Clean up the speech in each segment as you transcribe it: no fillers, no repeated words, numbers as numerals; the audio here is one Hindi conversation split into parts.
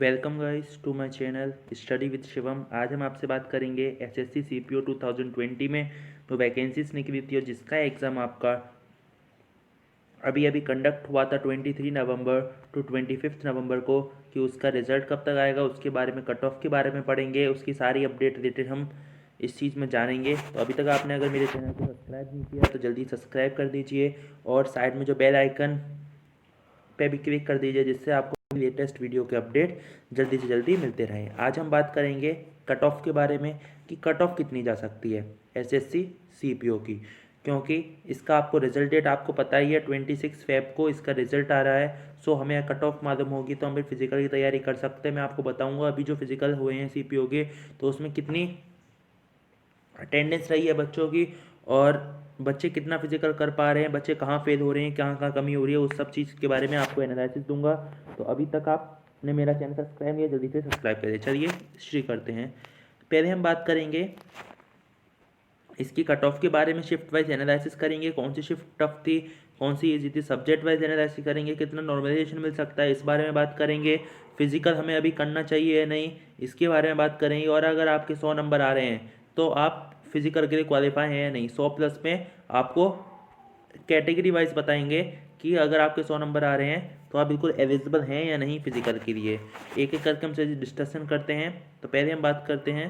Welcome guys to my channel study with Shivam. आज हम आपसे बात करेंगे एसएससी सीपीओ 2020 में जो वैकेंसीज निकली थी और जिसका एग्ज़ाम आपका अभी अभी कंडक्ट हुआ था 23 नवंबर टू 25 नवंबर को, कि उसका रिजल्ट कब तक आएगा, उसके बारे में, कट ऑफ के बारे में पढ़ेंगे, उसकी सारी अपडेट रिलेटेड हम इस चीज़ में जानेंगे। तो अभी तक आपने अगर मेरे चैनल को सब्सक्राइब नहीं किया तो जल्दी सब्सक्राइब कर दीजिए और साइड में जो बेल आइकन पे भी क्लिक कर दीजिए, जिससे आपको लेटेस्ट वीडियो के अपडेट जल्दी से जल्दी मिलते रहें। आज हम बात करेंगे कट ऑफ के बारे में कि कट ऑफ कितनी जा सकती है एसएससी सीपीओ की, क्योंकि इसका आपको रिजल्ट डेट आपको पता ही है 26 फेब को इसका रिजल्ट आ रहा है। सो हमें कट ऑफ मालूम होगी तो हम फिर फिजिकल की तैयारी कर सकते हैं। मैं आपको बताऊंगा अभी जो फिजिकल हुए हैं सीपीओ के, तो उसमें कितनी अटेंडेंस रही है बच्चों की और बच्चे कितना फिजिकल कर पा रहे हैं, बच्चे कहाँ फेल हो रहे हैं, कहाँ कहाँ कमी हो रही है, उस सब चीज़ के बारे में आपको एनालिसिस दूंगा। तो अभी तक आपने मेरा चैनल सब्सक्राइब किया, जल्दी से सब्सक्राइब करें। चलिए शुरू करते हैं। पहले हम बात करेंगे इसकी कट ऑफ के बारे में, शिफ्ट वाइज एनालिसिस करेंगे, कौन सी शिफ्ट टफ थी, कौन सी ईजी थी, सब्जेक्ट वाइज एनालिसिस करेंगे, कितना नॉर्मलाइजेशन मिल सकता है इस बारे में बात करेंगे, फिजिकल हमें अभी करना चाहिए या नहीं इसके बारे में बात करेंगे, और अगर आपके 100 नंबर आ रहे हैं तो आप फिजिकल के लिए क्वालिफाई हैं या नहीं। 100 प्लस में आपको कैटेगरी वाइज बताएंगे कि अगर आपके 100 नंबर आ रहे हैं तो आप बिल्कुल एलिजिबल हैं या नहीं फिजिकल के लिए। एक एक करके हम से डिस्कशन करते हैं। तो पहले हम बात करते हैं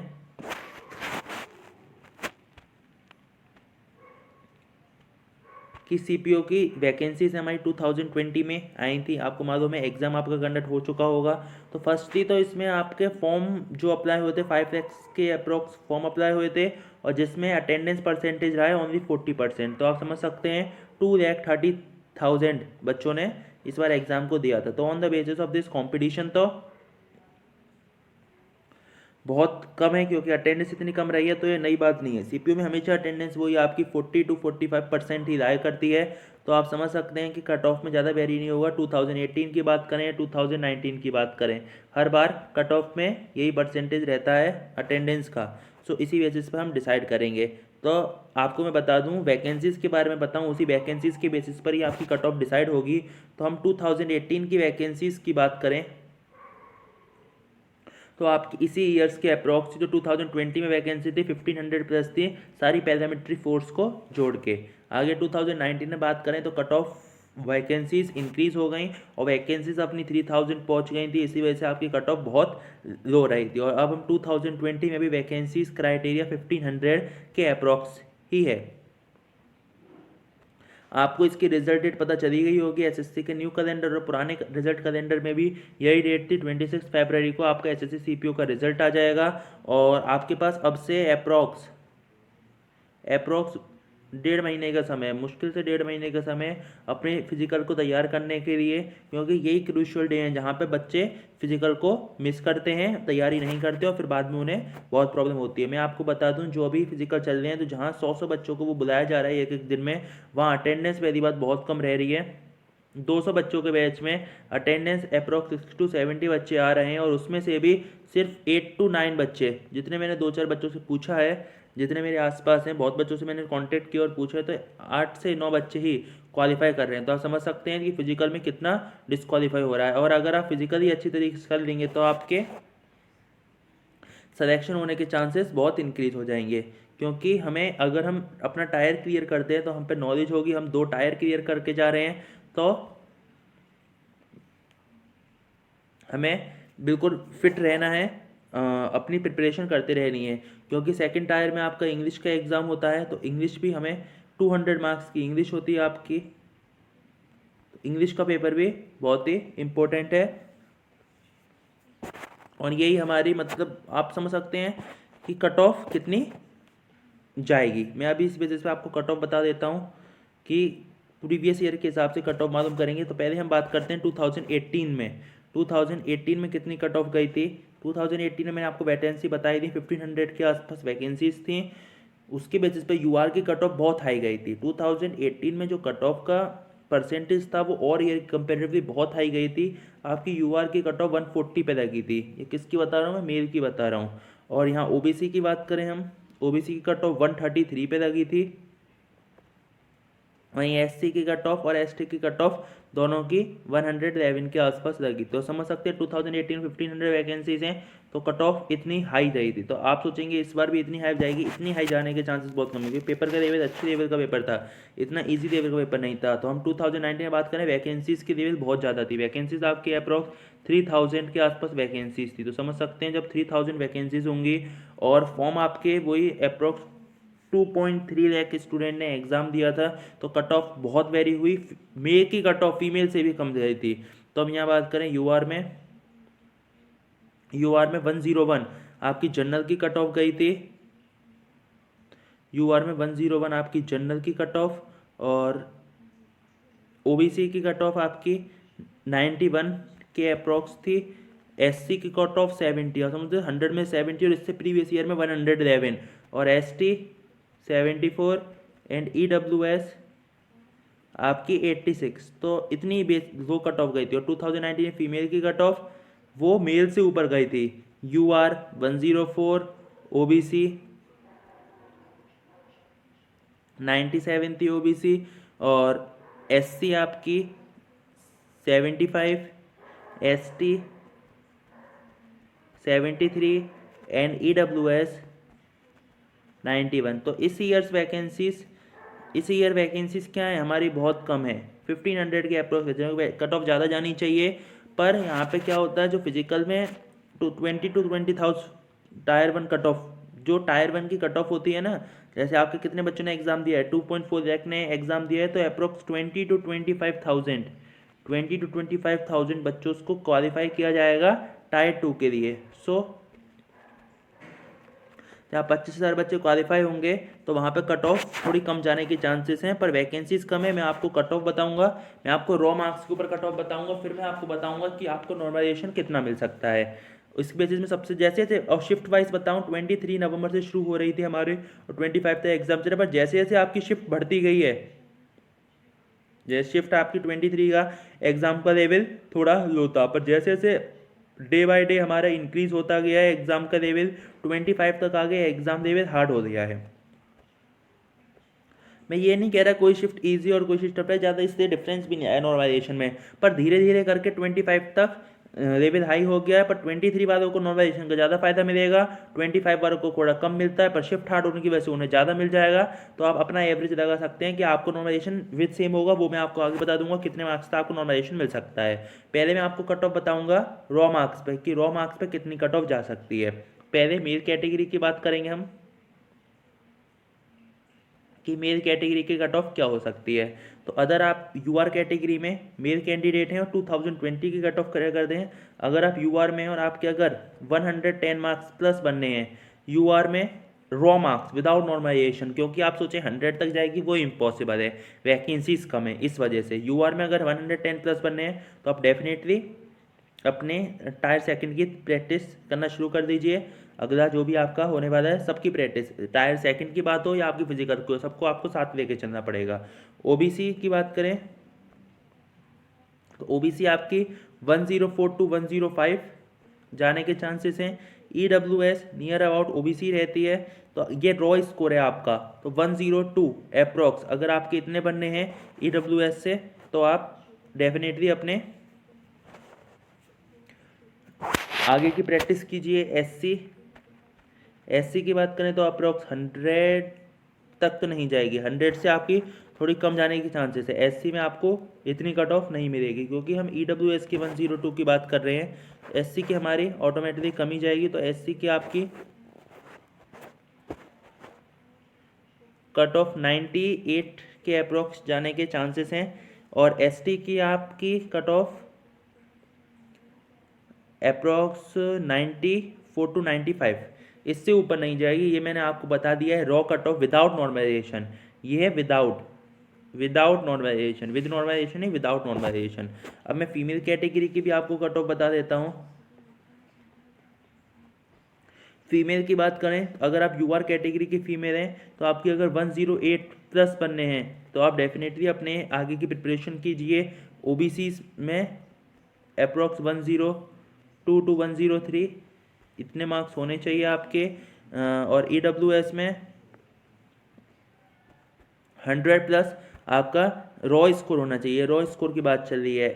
कि सीपीओ की वैकेंसीज हमारी 2020 में आई थी। आपको मालूम है एग्जाम आपका कंडक्ट हो चुका होगा। तो फर्स्टली तो इसमें आपके फॉर्म जो अप्लाई हुए थे 5 लैक्स के अप्रोक्स फॉर्म अप्लाई हुए थे, और जिसमें अटेंडेंस परसेंटेज रहा है ओनली 40%। तो आप समझ सकते हैं 2,30,000 बच्चों ने इस बार एग्जाम को दिया था। तो on the basis of this competition तो बहुत कम है, क्योंकि अटेंडेंस इतनी कम रही है। तो ये नई बात नहीं है, सीपीयू में हमेशा अटेंडेंस वही आपकी 40 to 45% ही राय करती है। तो आप समझ सकते हैं कि कट ऑफ में ज़्यादा वेरी नहीं होगा। 2018 की बात करें या 2019 की बात करें, हर बार कट ऑफ में यही परसेंटेज रहता है अटेंडेंस का। सो इसी बेसिस पर हम डिसाइड करेंगे। तो आपको मैं बता दूं, वैकेंसीज़ के बारे में बताऊं, उसी वैकेंसीज़ के बेसिस पर ही आपकी कट ऑफ डिसाइड होगी। तो हम 2018 की वैकेंसीज़ की बात करें तो आपकी इसी ईयर्स के अप्रॉक्स जो 2020 में वैकेंसी थी 1500 प्लस थी, सारी पैरामिलिट्री फोर्स को जोड़ के। आगे 2019 में बात करें तो कट ऑफ वैकेंसीज इंक्रीज हो गई और वैकेंसीज अपनी 3000 पहुंच गई थी। इसी वजह से आपकी कट ऑफ बहुत लो रही थी। और अब हम 2020 में भी वैकेंसीज क्राइटेरिया 1500 के अप्रॉक्स ही है। आपको इसकी रिजल्ट डेट पता चली गई होगी एसएससी के न्यू कैलेंडर और पुराने रिजल्ट कैलेंडर में भी यही डेट थी। 26 फरवरी को आपका एसएससी सीपीओ का रिजल्ट आ जाएगा और आपके पास अब से अप्रॉक्स 1.5 महीने का समय, मुश्किल से 1.5 महीने का समय अपने फिजिकल को तैयार करने के लिए, क्योंकि यही क्रूशियल डे हैं जहाँ पे बच्चे फिजिकल को मिस करते हैं, तैयारी नहीं करते और फिर बाद में उन्हें बहुत प्रॉब्लम होती है। मैं आपको बता दूं जो अभी फिजिकल चल रहे हैं, तो जहाँ 100 बच्चों को वो बुलाया जा रहा है एक एक दिन में, वहाँ अटेंडेंस पहली बात बहुत कम रह रही है। 200 बच्चों के बैच में अटेंडेंस अप्रॉक्स 60 to 70 बच्चे आ रहे हैं, और उसमें से भी सिर्फ 8 to 9 बच्चे, जितने मैंने 2-4 बच्चों से पूछा है, जितने मेरे आसपास हैं, बहुत बच्चों से मैंने कांटेक्ट किया और पूछा है, तो 8 से 9 बच्चे ही क्वालिफाई कर रहे हैं। तो आप समझ सकते हैं कि फिजिकल में कितना डिस्क्वालीफाई हो रहा है। और अगर आप फिजिकली अच्छी तरीके से कर लेंगे तो आपके सिलेक्शन होने के चांसेस बहुत इंक्रीज हो जाएंगे, क्योंकि हमें, अगर हम अपना टायर क्लियर करते हैं तो हम पे नॉलेज होगी, हम 2 टायर क्लियर करके जा रहे हैं, तो हमें बिल्कुल फिट रहना है, अपनी प्रिपरेशन करते रहनी है। क्योंकि सेकंड टायर में आपका इंग्लिश का एग्ज़ाम होता है, तो इंग्लिश भी हमें 200 मार्क्स की इंग्लिश होती है आपकी। इंग्लिश का पेपर भी बहुत ही इम्पोर्टेंट है, और यही हमारी, मतलब आप समझ सकते हैं कि कट ऑफ कितनी जाएगी। मैं अभी इस बेसिस पे आपको कट ऑफ बता देता हूँ कि प्रीवियस ईयर के हिसाब से कट ऑफ मालूम करेंगे। तो पहले हम बात करते हैं 2018 में। 2018 में कितनी कट ऑफ गई थी? 2018 में मैंने आपको वैकेंसी बताई थी, 1500 के आसपास वैकेंसीज थी। उसके बेसिस पे यूआर की कट ऑफ बहुत हाई गई थी। 2018 में जो कट ऑफ का परसेंटेज था वो और ईयर कंपेरेटिवली बहुत हाई गई थी। आपकी यूआर की कट ऑफ 140 पे लगी थी। ये किसकी बता रहा हूँ मैं? मेल की बता रहा हूँ। और यहाँ ओबीसी की बात करें हम, ओबीसी की कट ऑफ 133 पे लगी थी। वहीं एससी की कट ऑफ और एसटी की कट ऑफ दोनों की 111 के आसपास लगी। तो समझ सकते हैं 2018 1500 वैकेंसीज हैं तो कट ऑफ इतनी हाई रही थी। तो आप सोचेंगे इस बार भी इतनी हाई जाएगी, इतनी हाई जाने के चांसेस बहुत कम है क्योंकि पेपर का लेवल अच्छी लेवल का पेपर था, इतना ईजी लेवल का पेपर नहीं था। तो हम 2019 में बात करें वैकेंसीज की लेवल बहुत ज़्यादा थी, वैकेंसीज आपकी अप्रॉक्स 3000 के आसपास वैकेंसीज थी। तो समझ सकते हैं जब 3000 वैकेंसीज होंगी और फॉर्म आपके वही अप्रॉक्स 2.3 लाख स्टूडेंट ने एग्ज़ाम दिया था तो कट ऑफ बहुत वेरी हुई, मेल की कट ऑफ फीमेल से भी कम रही थी। तो हम यहाँ बात करें यूआर में 101 आपकी जनरल की कट ऑफ गई थी, यूआर में 101 आपकी जनरल की कट ऑफ, और ओबीसी की कट ऑफ आपकी 91 के अप्रॉक्स थी, एससी की कट ऑफ 70 और समझते 100 में 70 और इससे प्रीवियस ईयर में 111 और एसटी 74 एंड ईडब्ल्यूएस आपकी 86। तो इतनी लो कट ऑफ गई थी। और 2019 में फीमेल की कट ऑफ वो मेल से ऊपर गई थी, यूआर 104, ओबीसी 97 थी ओबीसी, और एससी आपकी 75, एसटी 73 एंड ईडब्ल्यूएस 91। तो इस ईयर वैकेंसीज क्या है हमारी बहुत कम है, 1500 के अप्रोक्स कट ऑफ ज़्यादा जानी चाहिए। पर यहाँ पे क्या होता है जो फिजिकल में 20 to 20,000 टायर 1 कट ऑफ, जो टायर 1 की कट ऑफ होती है ना, जैसे आपके कितने बच्चों ने एग्ज़ाम दिया है 2.4 लाख ने एग्ज़ाम दिया है तो अप्रोक्स 20 to 25,000 बच्चों को क्वालिफाई किया जाएगा टायर 2 के लिए। सो जहाँ 25,000 बच्चे क्वालिफाई होंगे तो वहाँ पे कट ऑफ थोड़ी कम जाने की चांसेस हैं, पर वैकेंसीज कम है। मैं आपको कट ऑफ बताऊंगा, मैं आपको रॉ मार्क्स के ऊपर कट ऑफ बताऊंगा, फिर मैं आपको बताऊंगा कि आपको नॉर्मलाइजेशन कितना मिल सकता है। इस बेसिस में सबसे जैसे जैसे और शिफ्ट वाइज बताऊं 23 नवंबर से शुरू हो रही थी हमारे और 25 तक एग्जाम चल रहा है, पर जैसे जैसे आपकी शिफ्ट बढ़ती गई है, जैसे शिफ्ट आपकी 23 का एग्जाम का लेवल थोड़ा लो था, पर जैसे जैसे डे बाय डे हमारा इंक्रीज होता गया है एग्जाम का लेवल 25 तक आ गया, एग्जाम लेवल हार्ड हो गया है। मैं ये नहीं कह रहा कोई शिफ्ट इजी और कोई शिफ्ट टफ है ज़्यादा, इसलिए डिफरेंस भी नहीं आया नॉर्मलाइजेशन में, पर धीरे धीरे करके 25 तक लेवल हाई हो गया है। पर 23 वालों को नॉर्मलाइजेशन का ज़्यादा फायदा मिलेगा, 25 वालों को थोड़ा कम मिलता है, पर शिफ्ट हार्ड होने की वजह से उन्हें ज़्यादा मिल जाएगा। तो आप अपना एवरेज लगा सकते हैं कि आपको नॉर्मलाइजेशन विद सेम होगा, वो मैं आपको आगे बता दूंगा कितने मार्क्स तक आपको नॉर्मलाइजेशन मिल सकता है। पहले मैं आपको कट ऑफ बताऊंगा रॉ मार्क्स पे कि रॉ मार्क्स पे कितनी कट ऑफ जा सकती है। पहले मेल कैटेगरी की बात करेंगे हम कि मेल कैटेगरी की कट ऑफ क्या हो सकती है। तो अगर आप यूआर कैटेगरी में मेल कैंडिडेट हैं और 2020 की कट ऑफ कर दें, अगर आप यूआर में और आपके अगर 110 मार्क्स प्लस बनने हैं यूआर में रॉ मार्क्स विदाउट नॉर्मलाइजेशन, क्योंकि आप सोचें 100 तक जाएगी वो इम्पॉसिबल है, वैकेंसीज कम है, इस वजह से यूआर में अगर 110 प्लस बनने हैं तो आप डेफिनेटली अपने टायर सेकंड की प्रैक्टिस करना शुरू कर दीजिए। अगला जो भी आपका होने वाला है सबकी प्रैक्टिस, टायर सेकंड की बात हो या आपकी फिजिकल को, सबको आपको साथ लेके चलना पड़ेगा। ओबीसी की बात करें तो ओबीसी आपकी 104 to 105 जाने के चांसेस हैं। ईडब्ल्यूएस नियर अबाउट ओबीसी रहती है, तो ये रॉ स्कोर है आपका, तो 102 अप्रॉक्स अगर आपके इतने बनने हैं ईडब्ल्यूएस से तो आप डेफिनेटली अपने आगे की प्रैक्टिस कीजिए। एससी की बात करें तो अप्रॉक्स 100 तक तो नहीं जाएगी, 100 से आपकी थोड़ी कम जाने की चांसेस है। एससी में आपको इतनी कट ऑफ नहीं मिलेगी क्योंकि हम ईडब्ल्यूएस की 102 की बात कर रहे हैं, एससी की हमारी ऑटोमेटिकली कमी जाएगी। तो एससी की आपकी कट ऑफ 98 के अप्रॉक्स जाने के चांसेस हैं और एसटी की आपकी कट ऑफ अप्रॉक्स 94 to 95, इससे ऊपर नहीं जाएगी। ये मैंने आपको बता दिया है raw cut off without normalisation, ये है विदाउट नॉर्मलाइजेशन, विद नॉर्मलाइजेशन नहीं विदाउट नॉर्मलाइजेशन। अब मैं फीमेल कैटेगरी की भी आपको कट ऑफ बता देता हूँ। फीमेल की बात करें अगर आप यूआर कैटेगरी की फीमेल हैं तो आपकी अगर 108 प्लस बनने हैं तो आप डेफिनेटली अपने आगे की प्रिपरेशन कीजिए। ओबीसी में अप्रॉक्स 102 to 103 इतने मार्क्स होने चाहिए आपके, और ईडब्ल्यूएस में 100 प्लस आपका रॉ स्कोर होना चाहिए। रॉ स्कोर की बात चल रही है।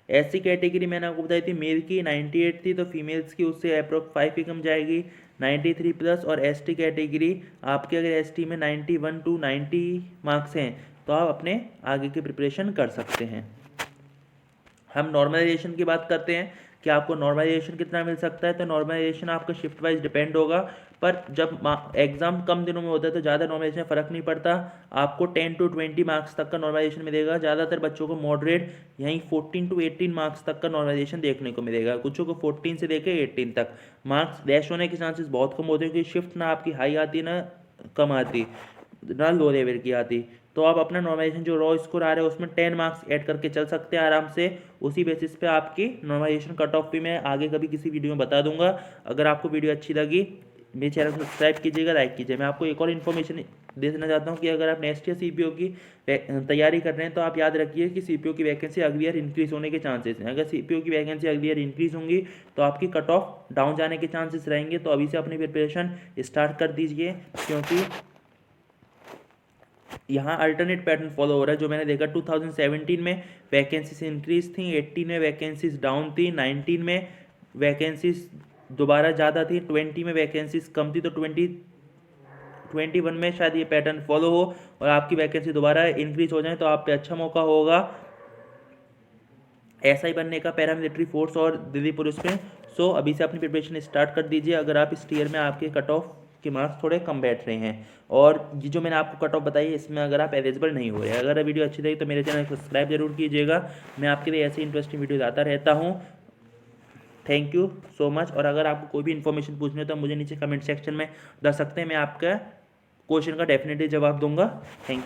एससी कैटेगरी मैंने आपको बताई थी मेल की 98 थी, तो फीमेल्स की उससे अप्रोक्स 5 ही कम जाएगी 93 प्लस। और एसटी कैटेगरी आपके अगर एसटी में 91 टू 90 मार्क्स हैं तो आप अपने आगे की प्रिपरेशन कर सकते हैं। हम नॉर्मलाइजेशन की बात करते हैं कि आपको नॉर्मलाइजेशन कितना मिल सकता है। तो नॉर्मलाइजेशन आपका शिफ्ट वाइज डिपेंड होगा, पर जब एग्जाम कम दिनों में होता है तो ज़्यादा नॉर्मलाइजेशन में फ़र्क नहीं पड़ता। आपको 10 टू 20 मार्क्स तक का नॉर्मलाइजेशन मिलेगा। ज़्यादातर बच्चों को मॉडरेट यहीं 14 टू 18 मार्क्स तक का नॉर्मलाइजेशन देखने को मिलेगा। कुछ को 14 से लेकर 18 तक मार्क्स डैश होने के चांसेस बहुत कम होते हैं, क्योंकि शिफ्ट ना आपकी हाई आती ना कम आती, ना लो लेवल की आती। तो आप अपना नॉर्मलाइजेशन जो रॉ स्कोर आ रहा है उसमें 10 मार्क्स ऐड करके चल सकते हैं आराम से। उसी बेसिस पे आपकी नॉर्मलाइजेशन कट ऑफ भी मैं आगे कभी किसी वीडियो में बता दूंगा। अगर आपको वीडियो अच्छी लगी मेरे चैनल को सब्सक्राइब कीजिएगा, लाइक कीजिए। मैं आपको एक और इन्फॉर्मेशन दे देना चाहता हूँ कि अगर आप नेक्स्ट ईयर सीपीओ की तैयारी कर रहे हैं तो आप याद रखिए कि सीपीओ की वैकेंसी अगली ईयर इंक्रीज होने के चांसेस हैं। अगर सीपीओ की वैकेंसी अगली ईयर इंक्रीज होंगी तो आपकी कट ऑफ डाउन जाने के चांसेस रहेंगे। तो अभी से अपनी प्रिपरेशन स्टार्ट कर दीजिए, क्योंकि यहाँ अल्टरनेट पैटर्न फॉलो हो रहा है। जो मैंने देखा 2017 में वैकेंसीज इंक्रीज थी, 18 में वैकेंसीज डाउन थी, 19 में वैकेंसीज दोबारा ज़्यादा थी, 20 में वैकेंसीज कम थी। तो 2021 में शायद ये पैटर्न फॉलो हो और आपकी वैकेंसी दोबारा इंक्रीज हो जाए तो आप पे अच्छा मौका होगा एसआई बनने का, पैरामिलिट्री फोर्स और दिल्ली पुलिस में। सो अभी से अपनी प्रिपरेशन स्टार्ट कर दीजिए अगर आप इस ईयर में आपके कट ऑफ के मार्क्स थोड़े कम बैठ रहे हैं। और ये जो मैंने आपको कट ऑफ बताई इसमें अगर आप एलिजिबल नहीं हो रहे। अगर वीडियो अच्छी लगी तो मेरे चैनल को सब्सक्राइब जरूर कीजिएगा। मैं आपके लिए ऐसी इंटरेस्टिंग वीडियो लाता रहता हूँ। Thank you so much. और अगर आपको कोई भी इन्फॉर्मेशन पूछनी हो तो मुझे नीचे कमेंट सेक्शन में दे सकते हैं, मैं आपका क्वेश्चन का डेफिनेटली जवाब दूंगा। Thank you.